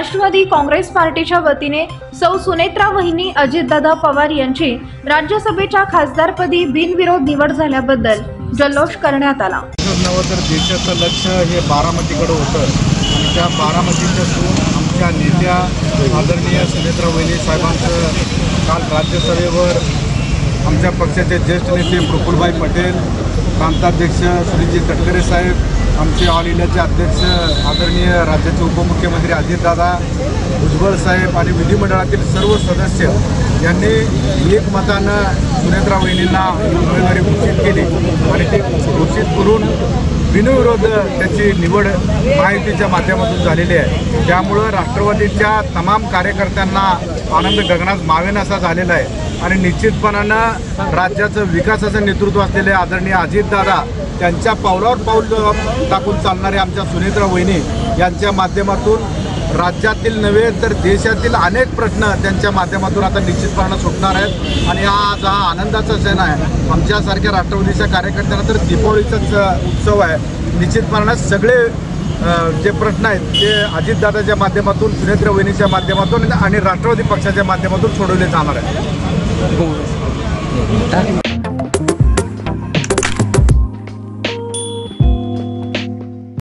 राष्ट्रवादी काँग्रेस पार्टीच्या वतीने सौ सुनेत्रा वहिनी अजितदादा पवार यांची राज्यसभेच्या खासदारपदी बिनविरोध निवड झाल्याबद्दल जल्लोष करण्यात आला। तर देशाचं लक्ष हे बारामतीकडे होतं आणि त्या बारामतीच्या सून आमच्या नेत्या आदरणीय सुनेत्रा वहिनी साहेबांचं काल राज्यसभेवर आमच्या पक्षाचे ज्येष्ठ नेते प्रफुल्लभाई पटेल, प्रांताध्यक्ष सुनीलजी तटकरे साहेब, आमचे ऑल इंडियाचे अध्यक्ष आदरणीय राज्याचे उपमुख्यमंत्री अजितदादा भुजबळ साहेब आणि विधिमंडळातील सर्व सदस्य यांनी एकमतानं सुनेत्रा वहिनींना उमेदवारी घोषित केली आणि ते घोषित करून बिनविरोध त्याची निवड महायुतीच्या माध्यमातून झालेली आहे। त्यामुळं राष्ट्रवादीच्या तमाम कार्यकर्त्यांना आनंद गगनात मावेनासा झालेला आहे आणि निश्चितपणानं राज्याचं विकासाचं नेतृत्व असलेले आदरणीय अजितदादा त्यांच्या पावलावर पाऊल टाकून चालणारे आमच्या सुनेत्रा वहिनी यांच्या माध्यमातून राज्यातील नव्हे तर देशातील अनेक प्रश्न त्यांच्या माध्यमातून आता निश्चितपणानं सुटणार आहेत आणि आज हा आनंदाचा सण आहे। आमच्यासारख्या राष्ट्रवादीच्या कार्यकर्त्यांना तर दीपावलीचाच उत्सव आहे। निश्चितपणानं सगळे जे प्रश्न आहेत ते अजितदादाच्या माध्यमातून, सुनेत्रा वहिनीच्या माध्यमातून आणि राष्ट्रवादी पक्षाच्या माध्यमातून सोडवले जाणार आहेत।